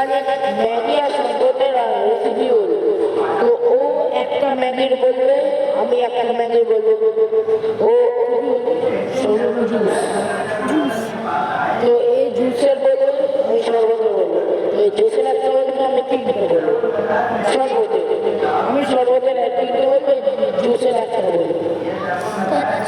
এখানে ম্যাগি আর শরবতের রেসিপি বলবো। তো ও একটা ম্যাগির বলবে, আমি একটা ম্যাগি বলবো। ও জুস, তো এই জুসের বলবো, আমি শরবতের বলবো। এই জুসের একটা বলবো, আমি তিনটে বলবো। শরবতের আমি শরবতের তিনটে বলবো, জুসের একটা বলবো।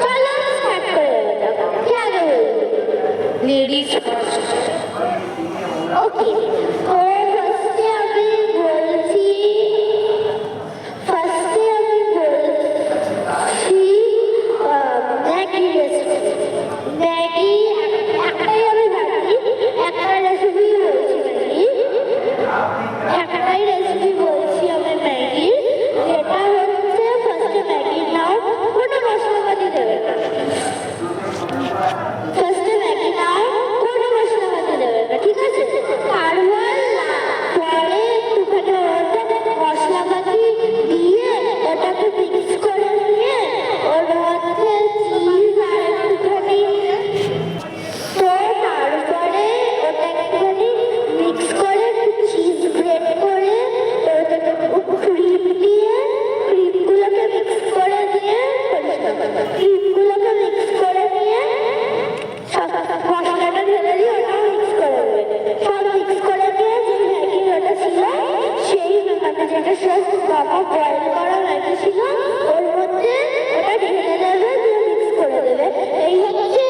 চলো স্টার্ট করে দেওয়া যাক। কে আগে বলবে? Ladies first. ওকে, তো ফার্স্টে আমি বলছি ম্যাগি রেসিপি। ম্যাগি একটাই আমি ভাবি, একটা রেসিপি বলছি ম্যাগি, একটাই রেসিপি বলছি আমি ম্যাগি, যেটা হচ্ছে ফার্স্টে ম্যাগি নাও, কোনো মশলাপাতি দেবে না। ফার্স্টে ম্যাগি নাও, কোনো মশলাপাতি দেবে না, ঠিক আছে? তারপর পরে একটুখানি মশলাপাতি দিয়ে ওটাকে মিক্স করে নিয়ে ওর মধ্যে চিজ আর একটুখানি, তো তারপরে ওটা একটুখানি মিক্স করে চিজ গ্রেট করে ক্রিম দিয়ে ক্রিমগুলোকে মিক্স করে দিয়ে ক্রিমগুলোকে মিক্স করে নিয়ে মশলাটা ঢেলে দিয়ে ওটাও মিক্স করে দেবে। সব মিক্স করে দিয়ে যে ম্যাগি ওটা ছিল, সেই মানে যেটা সব বাবা বয়েল করা ম্যাগি ছিল ওর মধ্যে ওটা ঢেলে দেবে, দিয়ে মিক্স করে দেবে। এই হচ্ছে,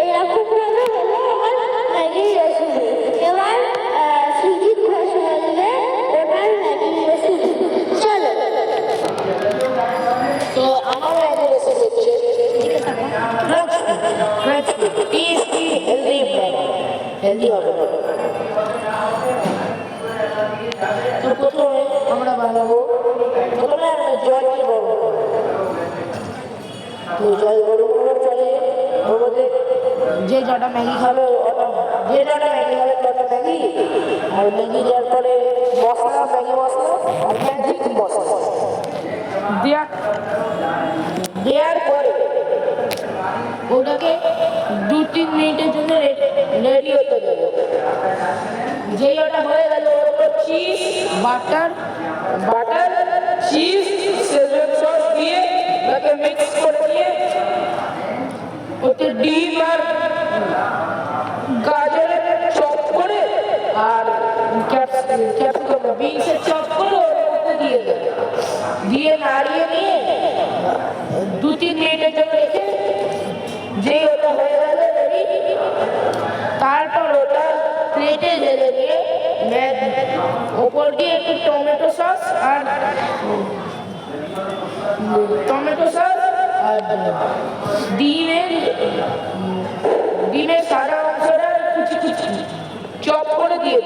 এইরকম ভাবে হলো আমার ম্যাগির রেসিপি। এবার সৃজিত ঘোষ বলবে ওনার ম্যাগির রেসিপি। চলো। তো আমার ম্যাগি রেসিপি হচ্ছে টেস্টি হেলদি ম্যাগি। হেলদি হবে। তো প্রথমে আমরা বানাবো, প্রথমে আমরা জল গরম করবো। তো জল গরম করার পরে ওর মধ্যে যে জটা ম্যাগি খাবে যে জটা ম্যাগি খাবে তটা ম্যাগি, আর ম্যাগি দেওয়ার পরে মশলা, ম্যাগি মশলা আর ম্যাজিক মশলা দেওয়ার পরে ওটাকে 2-3 মিনিটের জন্য রেডি হতে দেবো। যেই ওটা হয়ে গেল cheese, butter cheese Schezwan sauce দিয়ে ওটাকে মিক্স করে দিয়ে ওতে ডিম আর গাজরের চপ করে আর ক্যাপসিকাম বিনসের চপ করে ওর মধ্যে দিয়ে দেবে, দিয়ে নাড়িয়ে নিয়ে 2-3 মিনিটের জন্য রেখে যেই ওটা হয়ে গেল রেডি, তারপর ওটা প্লেটে ঢেলে দিয়ে ওপর দিয়ে একটু টমেটো সস আর ডিমের সাদা অংশটা কুচি কুচি চপ করে দিয়ে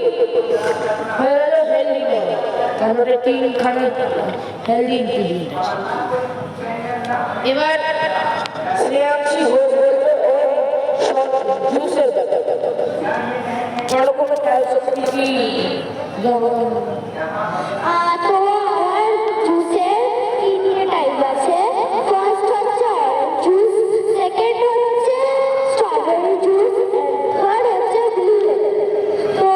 হয়ে গেল হেলদি ম্যাগি। তারপরে 3খানা হেলদি ইনগ্রিডিয়েন্ট আছে। এবার শ্রেয়াংশী ঘোষ বলবে ও জুসের ব্যাপার। চলো কোনো টাইপস কি কি তো আমার জুসের তিনটে টাইপ আছে। ফার্স্ট হচ্ছে অরেঞ্জ জুস, সেকেন্ড হচ্ছে স্ট্রবেরি জুস, থার্ড হচ্ছে ব্লু লেমন। তো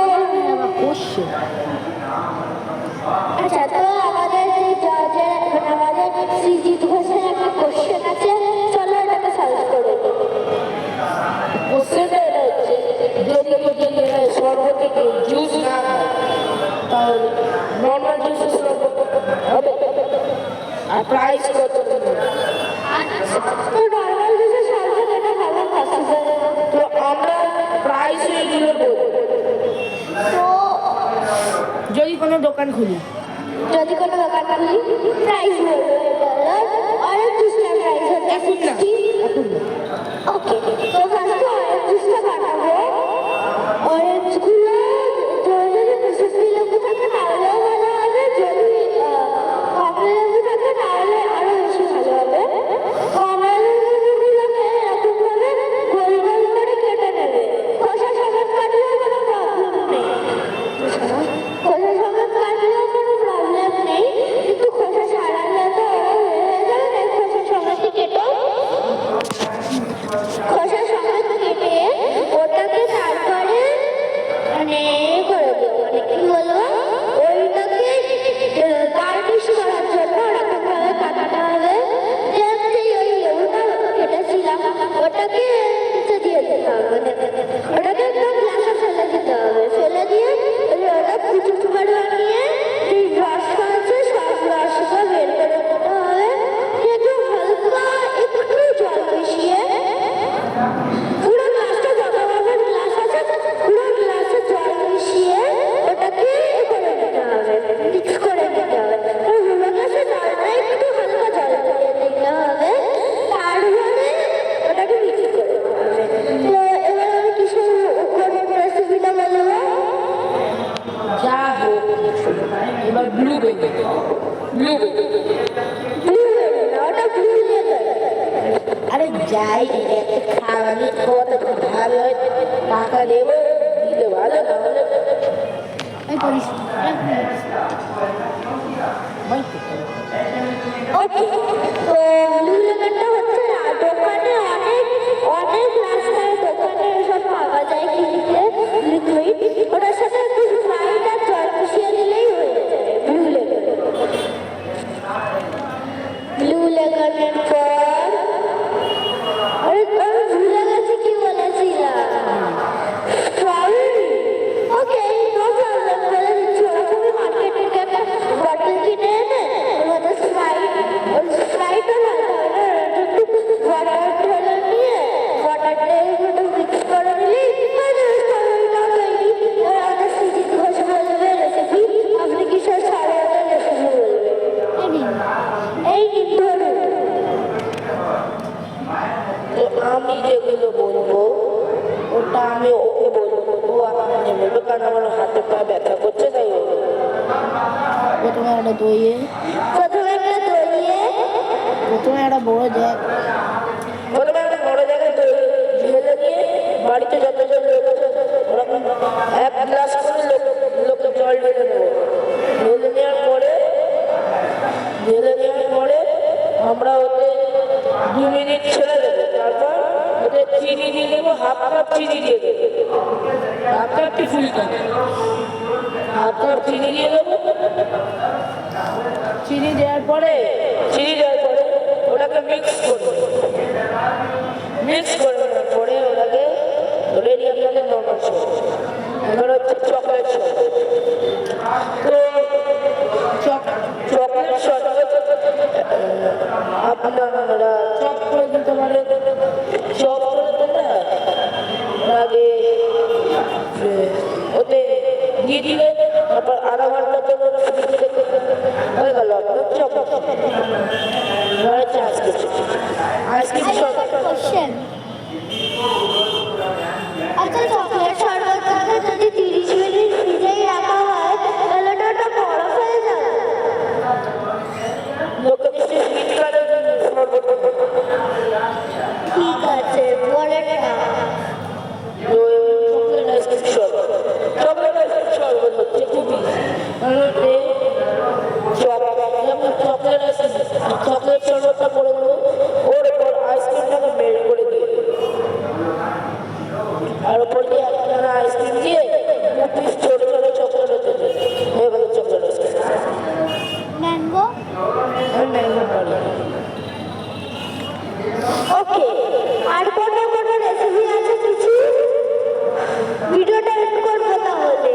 আচ্ছা, তো আমাদের যে জজের আমাদের সৃজিত ঘোষের একটা কোশ্চেন আছে, চলো এটাকে সলভ করে দিই। কোশ্চেনটা এটা হচ্ছে, যদি শরবতে জুস না হয় তাহলে নর্মাল জুসের শরবত হবে, আর প্রাইস কত? তো নর্মাল জুসের শরবত এটা ভালো পসিবল। তো আমরা প্রাইস এগুলো বলবো। তো যদি কোনো দোকান খুলি প্রাইস বলবো। অরেঞ্জ জুসের প্রাইস হচ্ছে 60। ওকে, তো ফার্স্টে অরেঞ্জ জুসটা বানাবো। অরেঞ্জগুলো যদি মিসেসি লেবু থাকে তাহলেও ভালো হবে, যদি কমলা লেবু থাকে তাহলে আরো বেশি ভালো হবে। কমলা লেবুগুলোকে এরকমভাবে গোল গোল করে কেটে নেবে। খোসা সমেত কাটলেও কোনো প্রবলেম নেই, কিন্তু খোসা ছাড়ালে তো হয়ে যাবে। খোসা সমেত কেটো ওটাকে নিচে দিয়ে দিতে হবে, ওটাকে একদম গ্লাসে ফেলে দিতে হবে, ফেলে দিয়ে ওটা কুচু করে বানিয়ে সেই রসটা আছে সব রসটা বের করে দিতে হবে। একটু হালকা একটু জল মিশিয়ে পুরো গ্লাসটা যতভাবে গ্লাস আছে পুরো গ্লাসে জল মিশিয়ে ওটাকে করে দিতে হবে, মিক্স করে দিতে হবে। পুরো গ্লাসে জলটা একটু হালকা জল দিয়ে দিতে হবে, তারপরে ওটাকে মিক্স করে দিতে হবে। তো এবার আমি কিসের উপরে রেসিপিটা বলবো? যা হোক এবার ব্লুবেরি ব্লুবেরি ব্লুবেরি না, ওটা ব্লুবেরি। আরে যাই খাওয়ানি খাওয়াতে খুব ভালো হয়, টাকা দেবো দিলে ভালো, না হলে ওকে, তো ব্লুবেরিটা হচ্ছে দোকানে অনেক অনেক রাস্তায় দোকানে এসব পাওয়া যায় কিনতে লিকুইড, ওটার সাথে একটু স্প্রাইট আর জল মিশিয়ে দিলেই হয়ে যায় ব্লুবেরির পর আরে আমি ভুলে গেছি কি বলেছিলাম, স্ট্রবেরি। ওকে, নো প্রবলেম, বলে দিচ্ছি। ওরকমই মার্কেট থেকে একটা বটল কিনে এনে ওর মধ্যে স্প্রাইটও ঢালতে হবে না, একটু ওয়াটার ঢেলে নিয়ে ওয়াটারটা একটু মিক্স করে নিলেই স্ট্রবেরিটাও তৈরি। এবার আমাদের সুজিত ঘোষ বলবে রেসিপি, আপনি কিসের স্ট্রবেরিটার রেসিপি বলবেন? এই নিন ধরুন। তো আমি যেগুলো বলবো ওটা আমি ওকে বলবো, ও আমাকে বলবো, কারণ আমার হাতে পা ব্যথা করছে, তাই বলবো। প্রথমে একটা দইয়ে প্রথমে একটা দইয়ে প্রথমে একটা বড় জায়গা প্রথমে একটা বড় জায়গায় দই ঢেলে নিয়ে বাড়িতে যতজন লোক আছে ওরকম এক গ্লাস করে লোককে জল ঢেলে নেবো। ঢেলে নেওয়ার পরে আমরা ওতে 2 মিনিট ছেড়ে দেবো, তারপর ওতে চিনি দিয়ে দেবো, হাফ কাপ চিনি দিয়ে দেবো, হাফ কাপটি ফুল কাপ, হাফ কাপ চিনি দিয়ে দেবো। চিনি দেওয়ার পরে ওটাকে মিক্স করবো, মিক্স করে দেওয়ার পরে ওটাকে রেডি আপনাদের নর্মাল শরবত। এবার হচ্ছে চকলেট শরবত। তো চকলেট শরবত আপনারা চপ করে দিতে পারেন, চপ করে দিলে আগে ওতে দিয়ে দিলে তারপর আধা ঘন্টা জন্য হয়ে গেল আপনার চপ। কোশ্চেন, আচ্ছা চকলেট শরবতটাকে যদি 30 মিনিট ফ্রিজেই রাখা হয় তাহলে ওটা বরফ হয়ে যাবে? ঠিক আছে, পরেরটা। চকলেট আইসক্রিম শরবত হচ্ছে খুবই চকলেট শরবতটা করে দেবো, ওর উপর আইসক্রিমটাকে মেল্ট করে দিয়ে আর ওপর দিয়ে আপনারা আইসক্রিম দিয়ে ছোট ছোট চকলেট হতে হয়ে গেল চকলেট আইসক্রিম। ম্যাঙ্গো। ম্যাঙ্গো পড়ে। ওকে, আর কোনো রেসিপি আছে কিছু? ভিডিওটা এন্ড করবো তাহলে।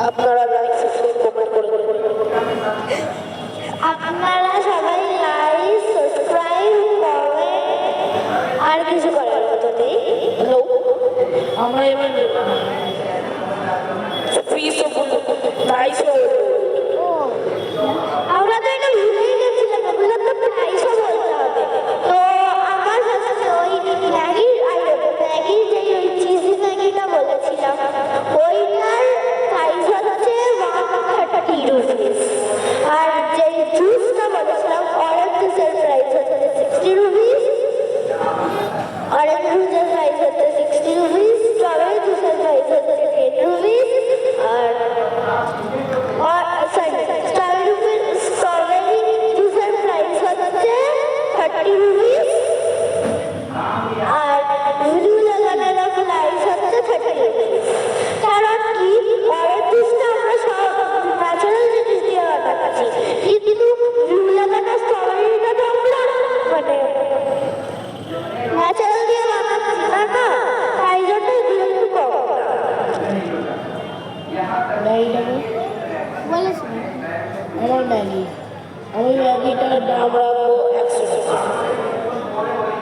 আপনারা লাইক সাবস্ক্রাইব কমেন্ট করে আপনারা সবাই লাইক সাবস্ক্রাইব কমেন্ট আর কিছু করার মতো নেই। হ্যালো, আমরা এবার ফিসও প্রাইসও ও, আমরা তো এটা ভুলেই গেছিলাম, ওগুলো তো প্রাইসও বলতে হবে। তো আমার কাছে ওই ম্যাগির যে ওই চিজি ম্যাগিটা বলেছিলাম ওইটার প্রাইস হচ্ছে 130 রুপিস, আর যে জুসটা বলেছিলাম অরেঞ্জ জুসের প্রাইস হচ্ছে 60 রুপিস, অরেঞ্জ জুসের প্রাইস হচ্ছে 60 রুপিস, স্ট্রবেরি জুসের প্রাইস হচ্ছে 10 রুপিস, আর স্ট্রবেরি জুসের প্রাইস হচ্ছে 30 রুপিস, আর ব্লু লেমনের প্রাইস হচ্ছে 30 রুপিস। কারণ কি, অরেঞ্জ জুসটা আমরা সব ন্যাচারাল জিনিস দিয়ে বানাচ্ছি, কিন্তু ব্লু লেমনের স্ট্রবেরিটা তো আমরা মানে ন্যাচারাল দিয়ে বানাচ্ছি না, তাই জন্য এগুলো একটু কম। ম্যাগিটাকে বলেছি আমার ম্যাগি, আমি ম্যাগিটার দাম রাখবো 100 টাকা।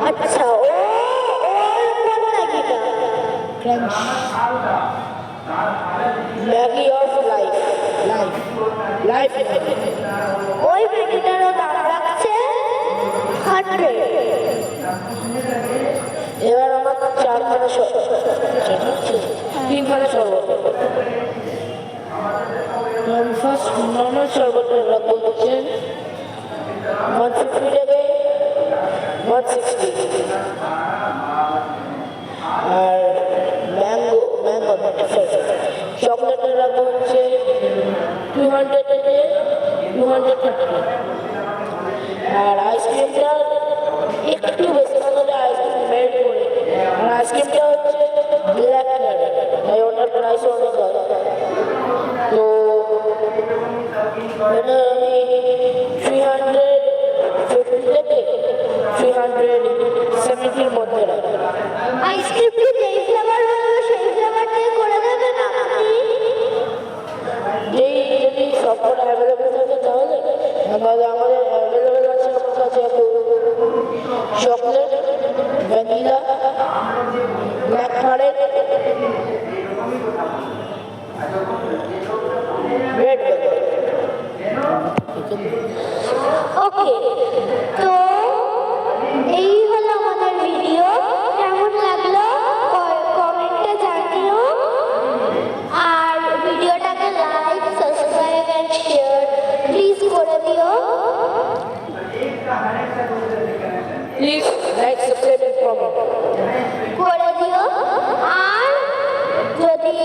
আচ্ছা ও কোন ম্যাগিটা? Crunch Maggi of life, life life Maggi. ওই ম্যাগিটারও দাম রাখছে 100। এবার আমার 4খানা তিনখানা শরবত। আমি ফার্স্ট নর্মাল শরবতের রাখবো হচ্ছে 150 টাকা 160, আর ম্যাঙ্গো চকলেটের রাখবো হচ্ছে 200 থেকে 230, আর আইসক্রিমটা একটু বেশি না হলে আইসক্রিম মেল্ট করে, আর আইসক্রিমটা হচ্ছে ব্ল্যাক কালার, তাই ওটার প্রাইস অনেক হয়। তো এটা আমি 350 থেকে 370 মধ্যে রাখি। আইসক্রিম কি যেই ফ্লেভার বলবো সেই ফ্লেভার দিয়ে করে দেবেন আপনি? যেই যদি সবকটা অ্যাভেলেবেল থাকে তাহলে আমাদের অ্যাভেলেবেল আছে আমার কাছে chocolate, vanilla, black currant, red velvet. Okay, তো এই হলো আমাদের ভিডিও। কেমন লাগলো কমেন্টে জানিও, আর ভিডিওটাকে like, subscribe and share please করে দিও। Please like, subscribe and comment করে দিও। আর যদি